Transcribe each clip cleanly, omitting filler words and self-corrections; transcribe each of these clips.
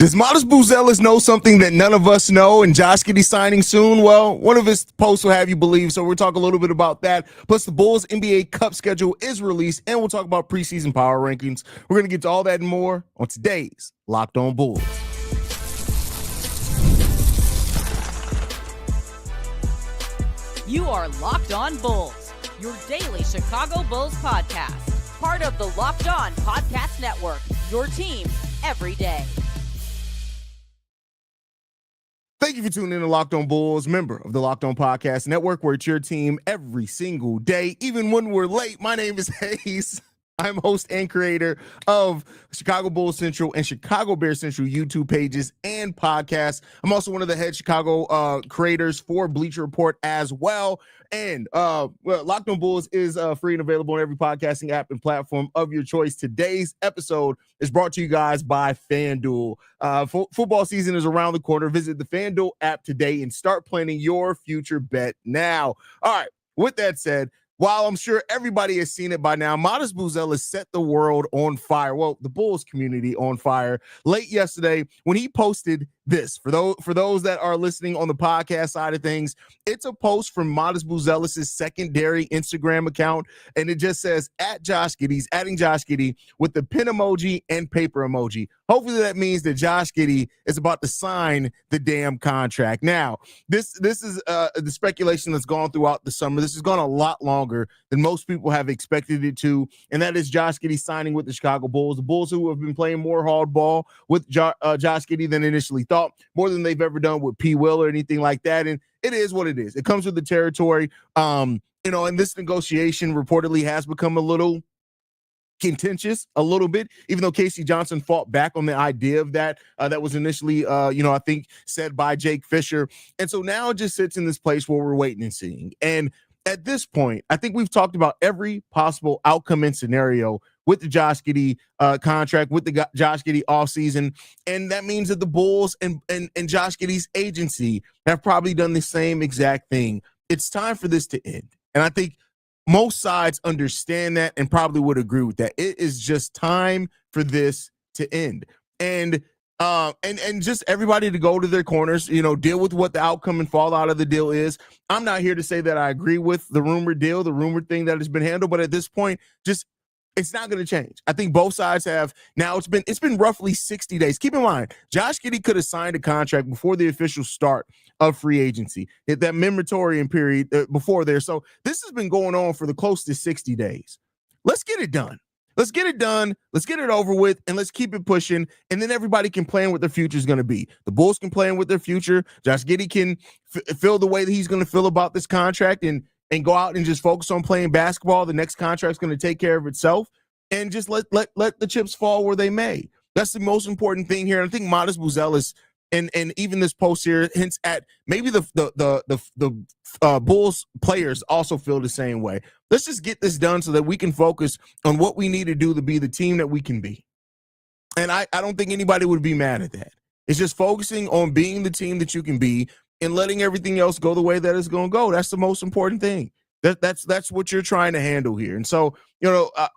Does Matas Buzelis know something that none of us know, and Josh Giddey signing soon? Well, one of his posts will have you believe, so we'll talk a little bit about that. Plus, the Bulls NBA Cup schedule is released, and we'll talk about preseason power rankings. We're going to get to all that and more on today's Locked On Bulls. You are Locked On Bulls, your daily Chicago Bulls podcast. Part of the Locked On Podcast Network, your team every day. Thank you for tuning in to Locked On Bulls, member of the Locked On Podcast Network, where it's your team every single day, even when we're late. My name is Haize. I'm host and creator of Chicago Bulls Central and Chicago Bears Central YouTube pages and podcasts. I'm also one of the head Chicago creators for Bleacher Report as well. And Locked On Bulls is free and available on every podcasting app and platform of your choice. Today's episode is brought to you guys by FanDuel. Football season is around the corner. Visit the FanDuel app today and start planning your future bet now. All right, with that said, while I'm sure everybody has seen it by now, Matas Buzelis set the world on fire. Well, the Bulls community on fire late yesterday when he posted this. For those that are listening on the podcast side of things, it's a post from Matas Buzelis' secondary Instagram account, and it just says at Josh Giddey, adding Josh Giddey with the pin emoji and paper emoji. Hopefully that means that Josh Giddey is about to sign the damn contract. Now, this is the speculation that's gone throughout the summer. This has gone a lot longer than most people have expected it to, and that is Josh Giddey signing with the Chicago Bulls. The Bulls who have been playing more hardball with Josh Giddey than initially thought, more than they've ever done with P. Will or anything like that. And it is what it is. It comes with the territory. And this negotiation reportedly has become a little contentious a little bit, even though Casey Johnson fought back on the idea of that. That was initially, I think said by Jake Fisher. And so now it just sits in this place where we're waiting and seeing. And at this point, I think we've talked about every possible outcome and scenario with the Josh Giddey contract, with the Josh Giddey offseason. And that means that the Bulls and Josh Giddey's agency have probably done the same exact thing. It's time for this to end. And I think most sides understand that and probably would agree with that. It is just time for this to end. And just everybody to go to their corners, deal with what the outcome and fallout of the deal is. I'm not here to say that I agree with the rumored deal, the rumored thing that has been handled, but at this point, it's not going to change. I think both sides have now. It's been roughly 60 days. Keep in mind, Josh Giddey could have signed a contract before the official start of free agency, hit that moratorium period before there. So this has been going on for the close to 60 days. Let's get it done. Let's get it done. Let's get it over with, and let's keep it pushing. And then everybody can plan what their future is going to be. The Bulls can plan with their future. Josh Giddey can feel the way that he's going to feel about this contract and go out and just focus on playing basketball. The next contract's going to take care of itself, and just let the chips fall where they may. That's the most important thing here. And I think Matas Buzelis and even this post here hints at maybe the Bulls players also feel the same way. Let's just get this done so that we can focus on what we need to do to be the team that we can be. And I don't think anybody would be mad at that. It's just focusing on being the team that you can be and letting everything else go the way that it's going to go. That's the most important thing. That's what you're trying to handle here. And so,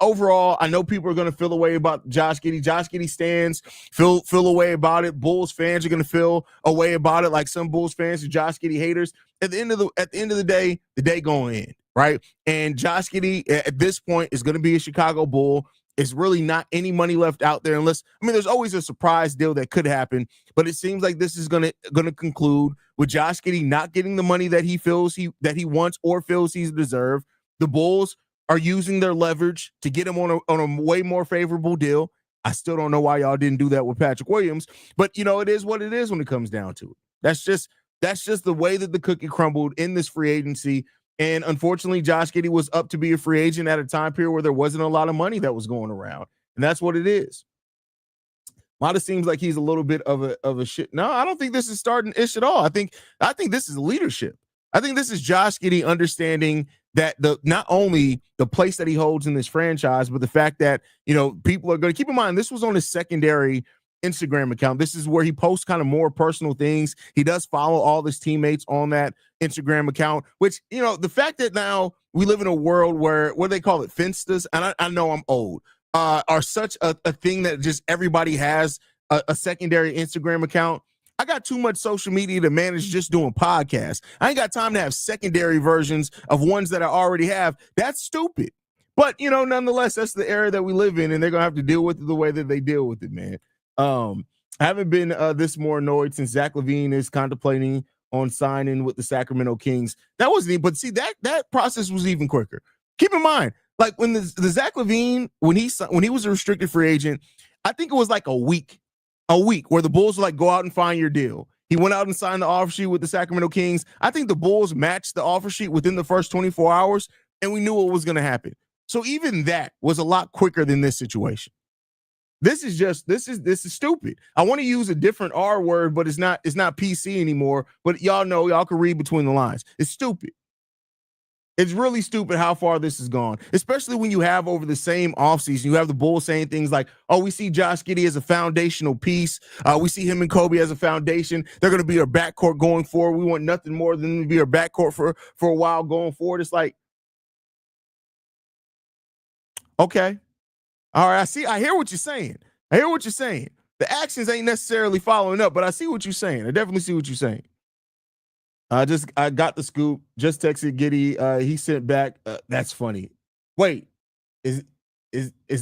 overall, I know people are going to feel a way about Josh Giddey. Josh Giddey stands feel a way about it. Bulls fans are going to feel a way about it, like some Bulls fans are Josh Giddey haters. At the end of the day going in, right? And Josh Giddey at this point is going to be a Chicago Bull. It's really not any money left out there there's always a surprise deal that could happen, but it seems like this is going to conclude with Josh Giddey not getting the money that he feels that he wants or feels he's deserved. The Bulls are using their leverage to get him on a way more favorable deal. I still don't know why y'all didn't do that with Patrick Williams, but it is what it is when it comes down to it. That's just the way that the cookie crumbled in this free agency. And unfortunately, Josh Giddey was up to be a free agent at a time period where there wasn't a lot of money that was going around. And that's what it is. Matas seems like he's a little bit of a shit. No, I don't think this is starting ish at all. I think this is leadership. I think this is Josh Giddey understanding that not only the place that he holds in this franchise, but the fact that, people are going to keep in mind, this was on his secondary Instagram account. This is where he posts kind of more personal things. He does follow all his teammates on that Instagram account, which, the fact that now we live in a world where, what do they call it? Finstas. And I know I'm old, are such a thing that just everybody has a secondary Instagram account. I got too much social media to manage just doing podcasts. I ain't got time to have secondary versions of ones that I already have. That's stupid. But, nonetheless, that's the era that we live in, and they're going to have to deal with it the way that they deal with it, man. I haven't been this more annoyed since Zach LaVine is contemplating on signing with the Sacramento Kings. That wasn't even, but see, that process was even quicker. Keep in mind, like when the Zach LaVine, when he was a restricted free agent, I think it was like a week where the Bulls were like, go out and find your deal. He went out and signed the offer sheet with the Sacramento Kings. I think the Bulls matched the offer sheet within the first 24 hours, and we knew what was going to happen. So even that was a lot quicker than this situation. This is stupid. I want to use a different R word, but it's not PC anymore. But y'all can read between the lines. It's stupid. It's really stupid how far this has gone, especially when you have over the same offseason, you have the Bulls saying things like, oh, we see Josh Giddey as a foundational piece. We see him and Coby as a foundation. They're going to be our backcourt going forward. We want nothing more than to be our backcourt for a while going forward. It's like, okay. All right, I hear what you're saying. The actions ain't necessarily following up, but I see what you're saying. I definitely see what you're saying. I got the scoop. Just texted Giddey. He sent back. That's funny. Wait, is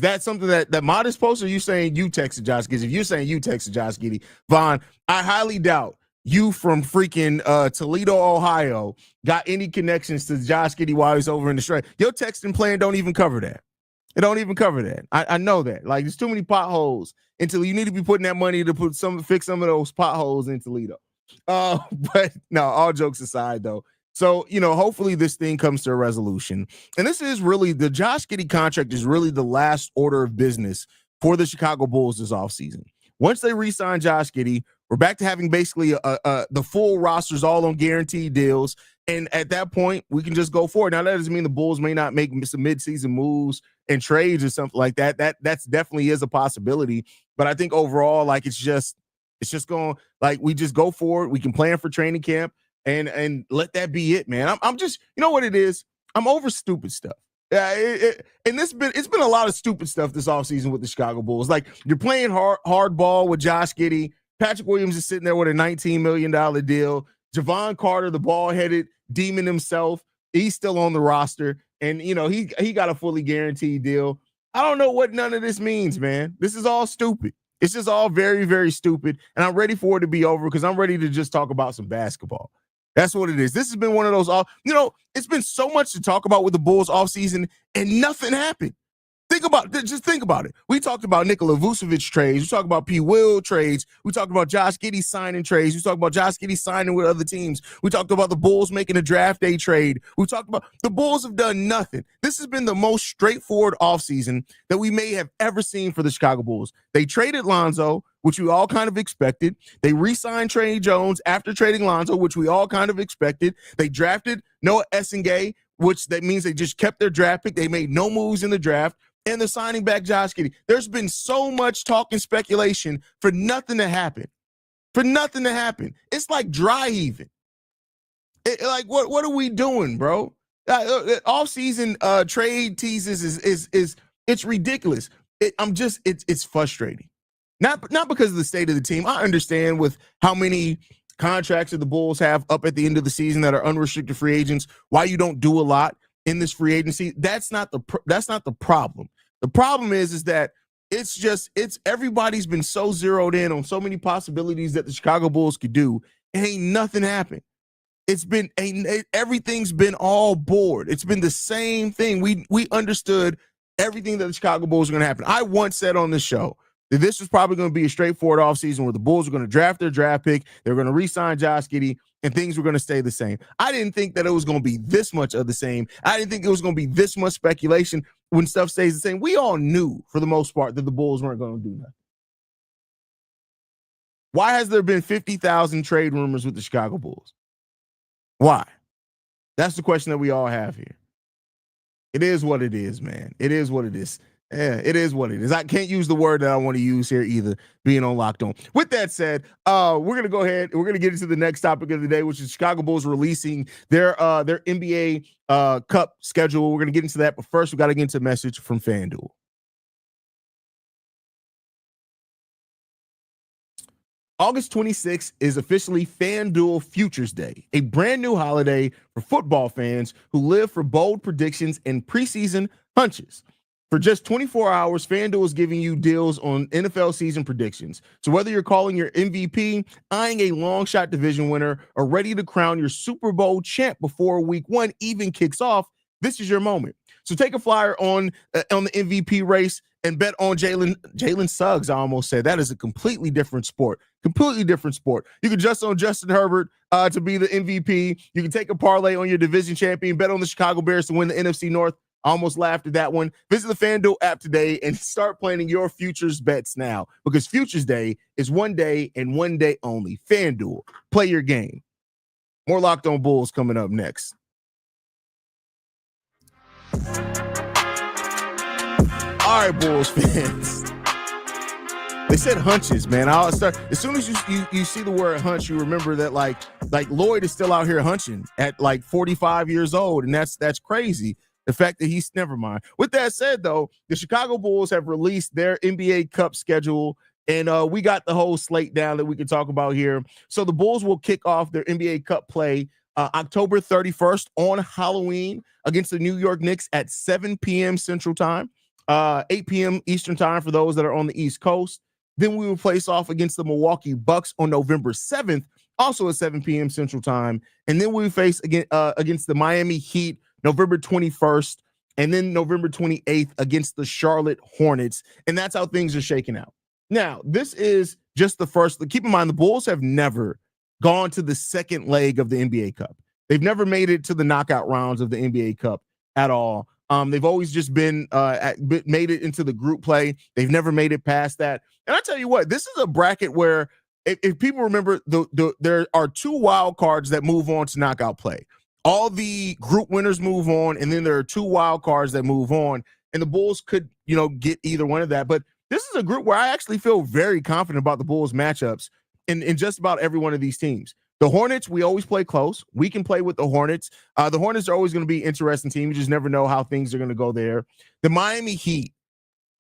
that something that Matas posted? Or you saying you texted Josh Giddey? If you're saying you texted Josh Giddey, Vaughn, I highly doubt you from freaking Toledo, Ohio, got any connections to Josh Giddey while he's over in the strike. Your texting plan don't even cover that. It don't even cover that. I know that. Like, there's too many potholes until you need to be putting that money to fix some of those potholes in Toledo. But no, all jokes aside, though. So, hopefully this thing comes to a resolution. And this is really, the Josh Giddey contract is really the last order of business for the Chicago Bulls this offseason. Once they re-sign Josh Giddey, we're back to having basically the full rosters all on guaranteed deals. And at that point, we can just go forward. Now, that doesn't mean the Bulls may not make some midseason moves and trades or something like that. That's definitely is a possibility. But I think overall, like, it's just going, like, we just go forward. We can plan for training camp and let that be it, man. I'm just, you know what it is? I'm over stupid stuff. It's been a lot of stupid stuff this offseason with the Chicago Bulls. Like, you're playing hard ball with Josh Giddey. Patrick Williams is sitting there with a $19 million deal. Javon Carter, the ball-headed demon himself, he's still on the roster. And, he got a fully guaranteed deal. I don't know what none of this means, man. This is all stupid. It's just all very, very stupid. And I'm ready for it to be over because I'm ready to just talk about some basketball. That's what it is. This has been one of those, it's been so much to talk about with the Bulls offseason and nothing happened. Think about it. We talked about Nikola Vucevic trades. We talked about P. Will trades. We talked about Josh Giddey signing trades. We talked about Josh Giddey signing with other teams. We talked about the Bulls making a draft day trade. We talked about the Bulls have done nothing. This has been the most straightforward offseason that we may have ever seen for the Chicago Bulls. They traded Lonzo, which we all kind of expected. They re-signed Trey Jones after trading Lonzo, which we all kind of expected. They drafted Noah Essengay, which that means they just kept their draft pick. They made no moves in the draft. And they're signing back Josh Giddey. There's been so much talk and speculation for nothing to happen. It's like dry heaving. Like, what are we doing, bro? Off-season trade teases is it's ridiculous. It's frustrating. Not because of the state of the team. I understand with how many contracts that the Bulls have up at the end of the season that are unrestricted free agents, why you don't do a lot in this free agency. That's not the problem. The problem is that it's everybody's been so zeroed in on so many possibilities that the Chicago Bulls could do, and ain't nothing happened. Everything's been all board. It's been the same thing. We understood everything that the Chicago Bulls are going to happen. I once said on this show that this was probably going to be a straightforward offseason where the Bulls are going to draft their draft pick, they're going to re-sign Josh Giddey, and things were going to stay the same. I didn't think that it was going to be this much of the same. I didn't think it was going to be this much speculation when stuff stays the same. We all knew, for the most part, that the Bulls weren't going to do nothing. Why has there been 50,000 trade rumors with the Chicago Bulls? Why? That's the question that we all have here. It is what it is, man. It is what it is. Yeah, it is what it is. I can't use the word that I want to use here either, being on Locked On. With that said, we're going to go ahead. We're going to get into the next topic of the day, which is Chicago Bulls releasing their NBA Cup schedule. We're going to get into that. But first, we got to get into a message from FanDuel. August 26th is officially FanDuel Futures Day, a brand new holiday for football fans who live for bold predictions and preseason hunches. For just 24 hours, FanDuel is giving you deals on NFL season predictions. So whether you're calling your MVP, eyeing a long shot division winner, or ready to crown your Super Bowl champ before week one even kicks off, this is your moment. So take a flyer on the MVP race and bet on Jalen Suggs. I almost said that is a completely different sport. Completely different sport. You can just on Justin Herbert to be the MVP. You can take a parlay on your division champion, bet on the Chicago Bears to win the NFC North. I almost laughed at that one. Visit the FanDuel app today and start planning your futures bets now, because Futures Day is one day and one day only. FanDuel, play your game. More Locked On Bulls coming up next. All right, Bulls fans. They said hunches, man. I'll start as soon as you see the word hunch, you remember that like Lloyd is still out here hunching at like 45 years old, and that's crazy. The fact that he's never mind. With that said, though, the Chicago Bulls have released their NBA Cup schedule, and we got the whole slate down that we can talk about here. So the Bulls will kick off their NBA Cup play October 31st on Halloween against the New York Knicks at 7 p.m. Central Time, 8 p.m. Eastern Time for those that are on the East Coast. Then we will face off against the Milwaukee Bucks on November 7th, also at 7 p.m. Central Time. And then we face against the Miami Heat November 21st, and then November 28th against the Charlotte Hornets. And that's how things are shaking out. Now, this is just the first. Keep in mind, the Bulls have never gone to the second leg of the NBA Cup. They've never made it to the knockout rounds of the NBA Cup at all. They've always just been made it into the group play. They've never made it past that. And I tell you what, this is a bracket where if people remember, there are two wild cards that move on to knockout play. All the group winners move on, and then there are two wild cards that move on. And the Bulls could, get either one of that. But this is a group where I actually feel very confident about the Bulls matchups in just about every one of these teams. The Hornets, we always play close. We can play with the Hornets. The Hornets are always going to be an interesting team. You just never know how things are going to go there. The Miami Heat.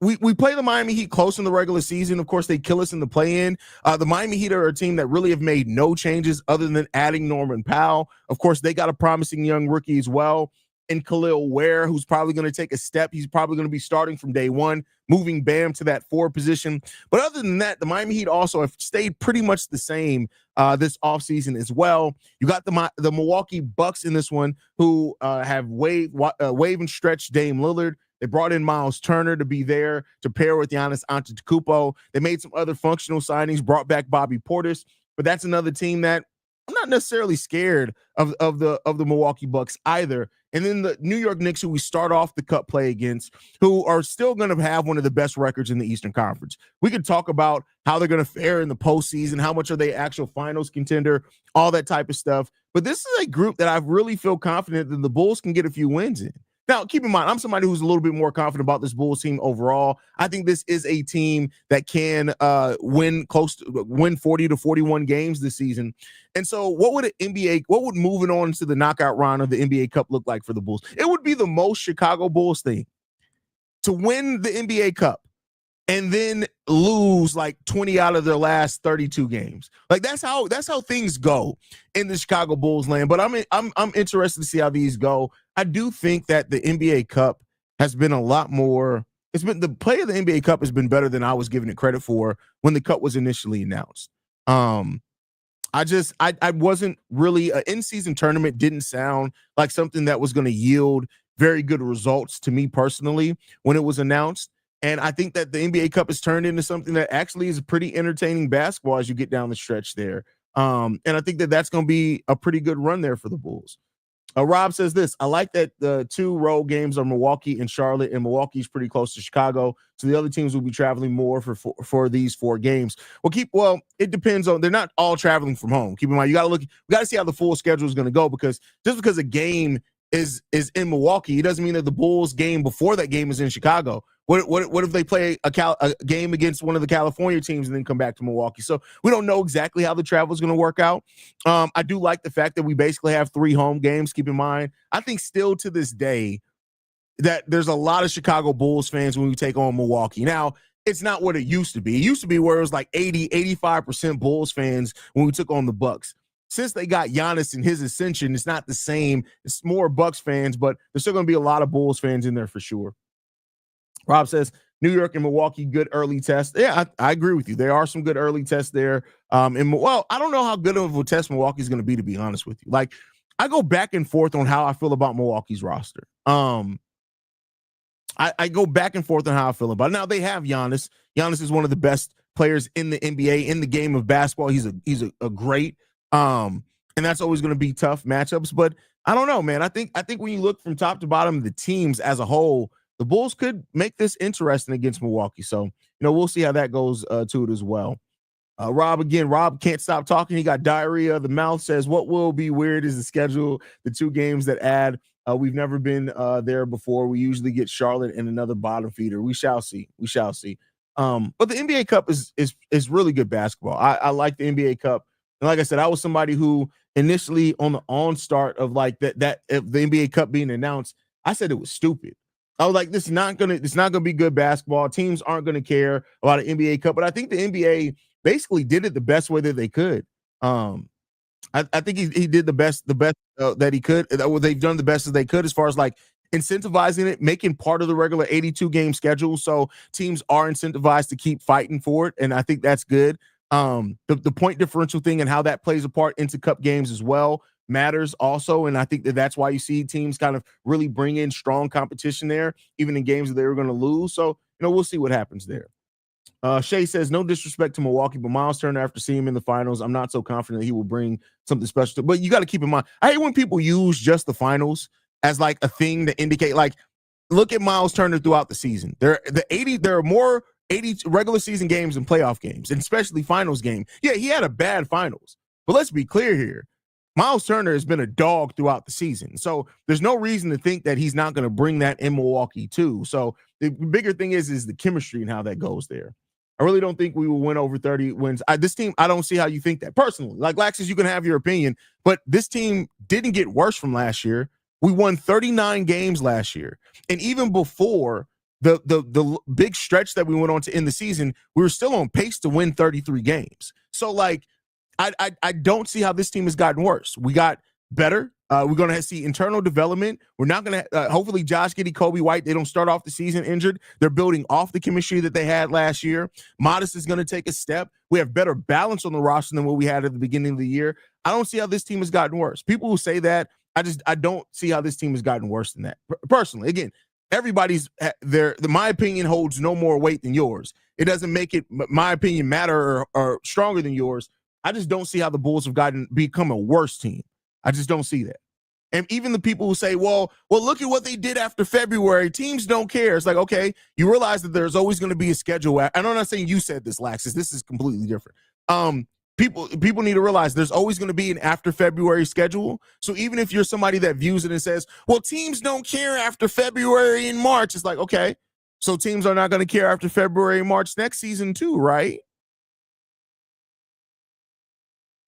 We play the Miami Heat close in the regular season. Of course, they kill us in the play-in. The Miami Heat are a team that really have made no changes other than adding Norman Powell. Of course, they got a promising young rookie as well, and Khalil Ware, who's probably going to take a step. He's probably going to be starting from day one, moving Bam to that 4 position. But other than that, the Miami Heat also have stayed pretty much the same this offseason as well. You got the Milwaukee Bucks in this one, who have wave and stretch Dame Lillard. They brought in Miles Turner to be there to pair with Giannis Antetokounmpo. They made some other functional signings, brought back Bobby Portis, but that's another team that I'm not necessarily scared of the Milwaukee Bucks either. And then the New York Knicks, who we start off the cup play against, who are still going to have one of the best records in the Eastern Conference. We could talk about how they're going to fare in the postseason, how much are they actual finals contender, all that type of stuff. But this is a group that I really feel confident that the Bulls can get a few wins in. Now, keep in mind, I'm somebody who's a little bit more confident about this Bulls team overall. I think this is a team that can win 40 to 41 games this season. And so what would moving on to the knockout round of the NBA Cup look like for the Bulls? It would be the most Chicago Bulls thing to win the NBA Cup and then lose like 20 out of their last 32 games. Like that's how things go in the Chicago Bulls land. But I'm interested to see how these go. I do think that the NBA Cup has been a lot more. The play of the NBA Cup has been better than I was giving it credit for when the Cup was initially announced. I wasn't really an in-season tournament didn't sound like something that was going to yield very good results to me personally when it was announced. And I think that the NBA Cup has turned into something that actually is pretty entertaining basketball as you get down the stretch there. And I think that that's going to be a pretty good run there for the Bulls. Rob says this: I like that the 2 road games are Milwaukee and Charlotte, and Milwaukee's pretty close to Chicago, so the other teams will be traveling more for these 4 games. Well, it depends on. They're not all traveling from home. Keep in mind, we got to see how the full schedule is going to go, because just because a game is in Milwaukee, it doesn't mean that the Bulls game before that game is in Chicago. What if they play a game against one of the California teams and then come back to Milwaukee? So we don't know exactly how the travel is going to work out. I do like the fact that we basically have 3 home games. Keep in mind, I think still to this day that there's a lot of Chicago Bulls fans when we take on Milwaukee. Now, it's not what it used to be. It used to be where it was like 85% Bulls fans when we took on the Bucks. Since they got Giannis and his ascension, it's not the same. It's more Bucks fans, but there's still going to be a lot of Bulls fans in there for sure. Rob says, New York and Milwaukee, good early test. Yeah, I agree with you. There are some good early tests there. Well, I don't know how good of a test Milwaukee's going to be honest with you. Like, I go back and forth on how I feel about Milwaukee's roster. I go back and forth on how I feel about it. Now, they have Giannis. Giannis is one of the best players in the NBA, in the game of basketball. He's a great, and that's always going to be tough matchups. But I don't know, man. I think when you look from top to bottom of the teams as a whole, the Bulls could make this interesting against Milwaukee. So, we'll see how that goes to it as well. Rob can't stop talking. He got diarrhea of the mouth. Says, what will be weird is the schedule, the 2 games that add. We've never been there before. We usually get Charlotte and another bottom feeder. We shall see. But the NBA Cup is really good basketball. I like the NBA Cup. And like I said, I was somebody who initially on the onstart of like that if the NBA Cup being announced, I said it was stupid. I was like, it's not gonna be good basketball. Teams aren't gonna care about an NBA Cup. But I think the NBA basically did it the best way that they could. I think he did the best that he could. They've done the best as they could as far as like incentivizing it, making part of the regular 82 game schedule. So teams are incentivized to keep fighting for it. And I think that's good. The point differential thing and how that plays a part into cup games as well matters also. And I think that's why you see teams kind of really bring in strong competition there, even in games that they were going to lose. So, we'll see what happens there. Shay says, no disrespect to Milwaukee, but Miles Turner, after seeing him in the finals, I'm not so confident that he will bring something special. But you got to keep in mind, I hate when people use just the finals as like a thing to indicate, like, look at Miles Turner throughout the season. There are more 80 regular season games than playoff games, and especially finals game. Yeah, he had a bad finals, but let's be clear here. Miles Turner has been a dog throughout the season. So there's no reason to think that he's not going to bring that in Milwaukee too. So the bigger thing is the chemistry and how that goes there. I really don't think we will win over 30 wins. This team, I don't see how you think that personally. Like Laxus, you can have your opinion, but this team didn't get worse from last year. We won 39 games last year. And even before the big stretch that we went on to end the season, we were still on pace to win 33 games. So like, I don't see how this team has gotten worse. We got better. We're going to see internal development. We're not going to hopefully Josh Giddey, Coby White, they don't start off the season injured. They're building off the chemistry that they had last year. Matas is going to take a step. We have better balance on the roster than what we had at the beginning of the year. I don't see how this team has gotten worse. People who say that, I don't see how this team has gotten worse than that. Personally, again, everybody's there. My opinion holds no more weight than yours. It doesn't make it my opinion matter or stronger than yours. I just don't see how the Bulls have become a worse team. I just don't see that. And even the people who say, well, look at what they did after February. Teams don't care. It's like, okay, you realize that there's always going to be a schedule. I'm not saying you said this, Laxus. This is completely different. People need to realize there's always going to be an after February schedule. So even if you're somebody that views it and says, well, teams don't care after February and March, it's like, okay, so teams are not going to care after February and March next season too, right?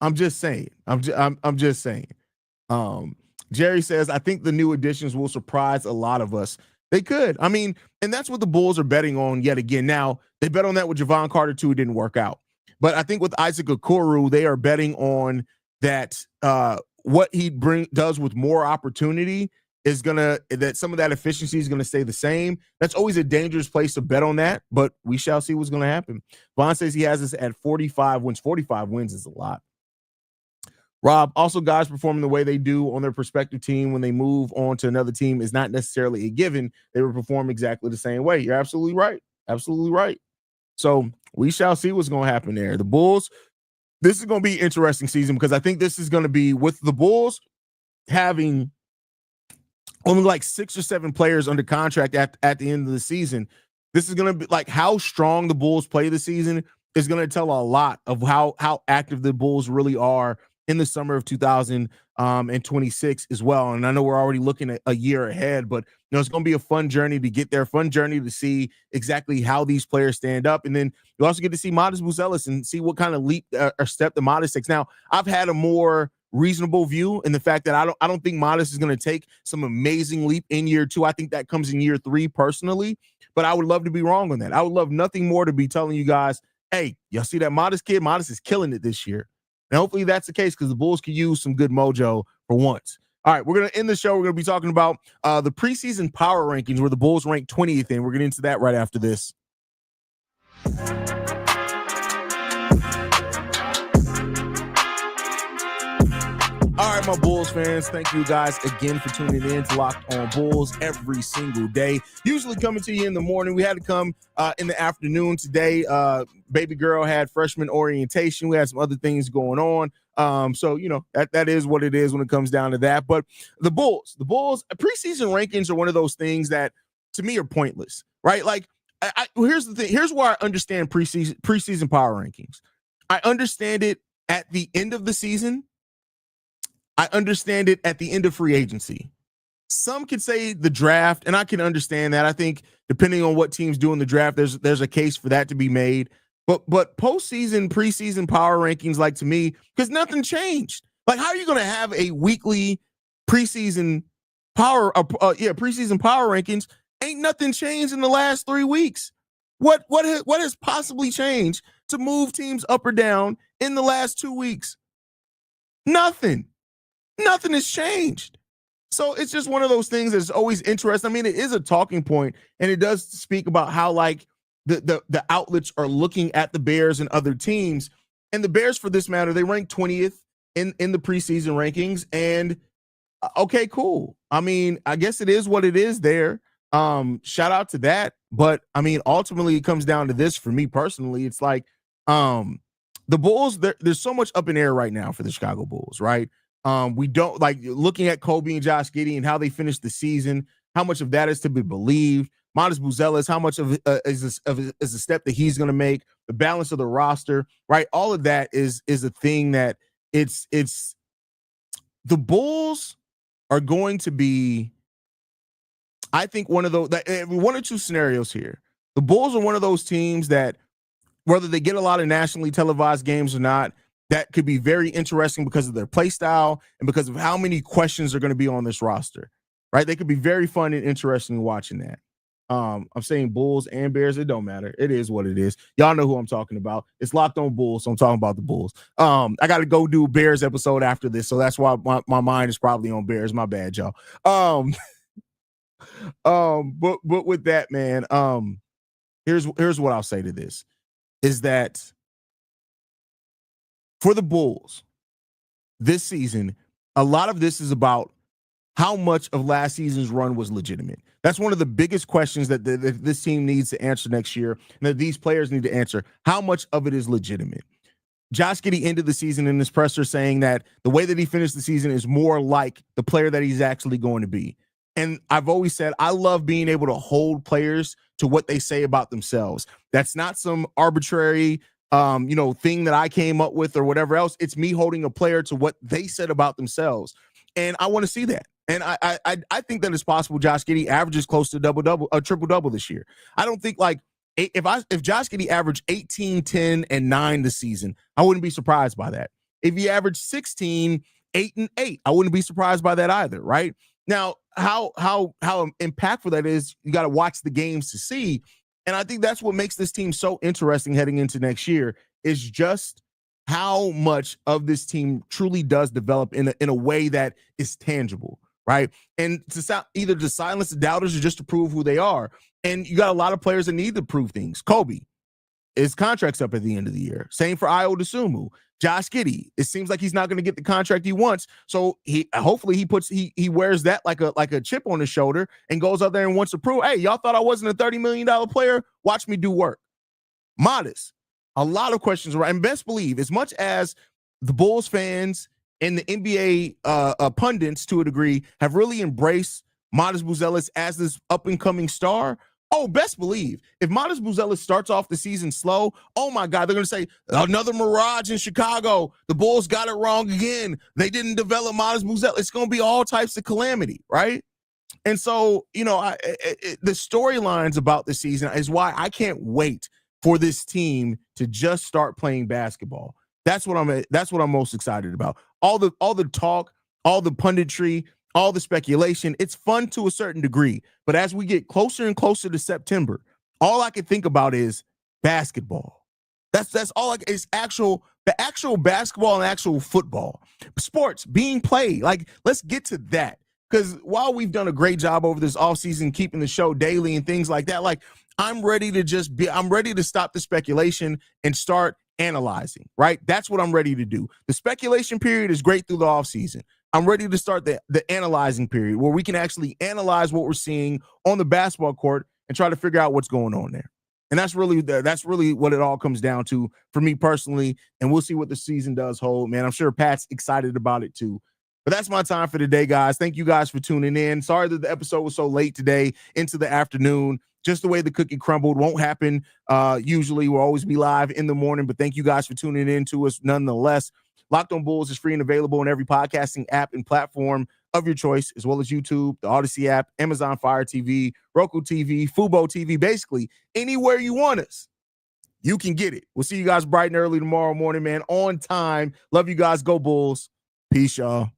I'm just saying. I'm just saying. Jerry says, I think the new additions will surprise a lot of us. They could. I mean, and that's what the Bulls are betting on yet again. Now, they bet on that with Javon Carter too. It didn't work out. But I think with Isaac Okoro, they are betting on that what he does with more opportunity is that some of that efficiency is gonna stay the same. That's always a dangerous place to bet on that, but we shall see what's gonna happen. Vaughn says he has us at 45 wins. 45 wins is a lot. Rob, also guys performing the way they do on their prospective team when they move on to another team is not necessarily a given. They will perform exactly the same way. You're absolutely right. Absolutely right. So we shall see what's going to happen there. The Bulls, this is going to be an interesting season because I think this is going to be with the Bulls having only like 6 or 7 players under contract at the end of the season. This is going to be like how strong the Bulls play this season is going to tell a lot of how active the Bulls really are in the summer of 2026 as well. And I know we're already looking at a year ahead, but it's going to be a fun journey to get there, fun journey to see exactly how these players stand up. And then you also get to see Matas Buzelis and see what kind of leap or step the Matas takes. Now, I've had a more reasonable view in the fact that I don't think Matas is going to take some amazing leap in year 2. I think that comes in year 3 personally. but I would love to be wrong on that. I would love nothing more to be telling you guys, hey, y'all see that Matas kid? Matas is killing it this year. And hopefully that's the case because the Bulls could use some good mojo for once. All right, we're going to end the show. We're going to be talking about the preseason power rankings where the Bulls ranked 20th in. We're getting into that right after this. All right, my Bulls fans, thank you guys again for tuning in to Locked On Bulls every single day. Usually coming to you in the morning. We had to come in the afternoon today. Baby girl had freshman orientation. We had some other things going on. So, you know, that is what it is when it comes down to that. But the Bulls, preseason rankings are one of those things that, to me, are pointless, right? Like, here's the thing. Here's where I understand preseason power rankings. I understand it at the end of the season. I understand it at the end of free agency. Some could say the draft, and I can understand that. I think depending on what teams do in the draft, there's a case for that to be made. But postseason, preseason power rankings, like, to me, because nothing changed. Like, how are you going to have a weekly preseason preseason power rankings? Ain't nothing changed in the last 3 weeks. What has possibly changed to move teams up or down in the last 2 weeks? Nothing. Nothing has changed. So it's just one of those things that's always interesting. I mean, it is a talking point, and it does speak about how, like, the outlets are looking at the Bears and other teams. And the Bears, for this matter, they ranked 20th in the preseason rankings. And okay, cool. I mean, I guess it is what it is there. Shout out to that. But I mean, ultimately, it comes down to this for me personally. It's like the Bulls, there's so much up in air right now for the Chicago Bulls, right? We don't like looking at Coby and Josh Giddey and how they finished the season, how much of that is to be believed. Matas Buzelis, how much of is a step that he's going to make, the balance of the roster, right? All of that is a thing that it's the Bulls are going to be, I think, one of those, one or two scenarios here. The Bulls are one of those teams that, whether they get a lot of nationally televised games or not, that could be very interesting because of their play style and because of how many questions are going to be on this roster, right? They could be very fun and interesting watching that. I'm saying Bulls and Bears. It don't matter. It is what it is. Y'all know who I'm talking about. It's Locked On Bulls, so I'm talking about the Bulls. I got to go do a Bears episode after this, so that's why my mind is probably on Bears. My bad, y'all. But with that, man, here's what I'll say to this, is that for the Bulls this season, a lot of this is about how much of last season's run was legitimate. That's one of the biggest questions that this team needs to answer next year, and that these players need to answer. How much of it is legitimate? Josh Giddey ended the season in his presser saying that the way that he finished the season is more like the player that he's actually going to be. And I've always said I love being able to hold players to what they say about themselves. That's not some arbitrary thing that I came up with or whatever else. It's me holding a player to what they said about themselves. And I want to see that. And I think that it's possible Josh Giddey averages close to triple-double this year. I don't think, like, if Josh Giddey averaged 18, 10, and 9 this season, I wouldn't be surprised by that. If he averaged 16, 8, and 8, I wouldn't be surprised by that either, right? Now, how impactful that is, you got to watch the games to see. And I think that's what makes this team so interesting heading into next year, is just how much of this team truly does develop in a way that is tangible, right? And either to silence the doubters or just to prove who they are. And you got a lot of players that need to prove things. Coby, his contract's up at the end of the year. Same for Ayo Dosunmu. Josh Giddey, it seems like he's not going to get the contract he wants. So hopefully he wears that like a chip on his shoulder and goes out there and wants to prove, hey, y'all thought I wasn't a $30 million player? Watch me do work. Matas, a lot of questions around. And best believe, as much as the Bulls fans and the NBA pundits, to a degree, have really embraced Matas Buzelis as this up-and-coming star, best believe, if Matas Buzelis starts off the season slow, oh my God, they're going to say, another mirage in Chicago. The Bulls got it wrong again. They didn't develop Matas Buzelis. It's going to be all types of calamity, right? And so, the storylines about the season is why I can't wait for this team to just start playing basketball. That's what I'm most excited about. All the talk, all the punditry, all the speculation. It's fun to a certain degree, but as we get closer and closer to September, all I can think about is basketball. That's all it's the actual basketball and actual football. Sports being played. Like, let's get to that. Because while we've done a great job over this offseason, keeping the show daily and things like that, like, I'm ready to stop the speculation and start analyzing, right? That's what I'm ready to do. The speculation period is great through the offseason. I'm ready to start the analyzing period where we can actually analyze what we're seeing on the basketball court and try to figure out what's going on there. And that's really what it all comes down to for me personally. And we'll see what the season does hold, man. I'm sure Pat's excited about it too. But that's my time for today, guys. Thank you guys for tuning in. Sorry that the episode was so late today into the afternoon. Just the way the cookie crumbled won't happen. Usually we'll always be live in the morning, but thank you guys for tuning in to us nonetheless. Locked on Bulls is free and available on every podcasting app and platform of your choice, as well as YouTube, the Odyssey app, Amazon Fire TV, Roku TV, Fubo TV, basically anywhere you want us, you can get it. We'll see you guys bright and early tomorrow morning, man, on time. Love you guys. Go Bulls. Peace, y'all.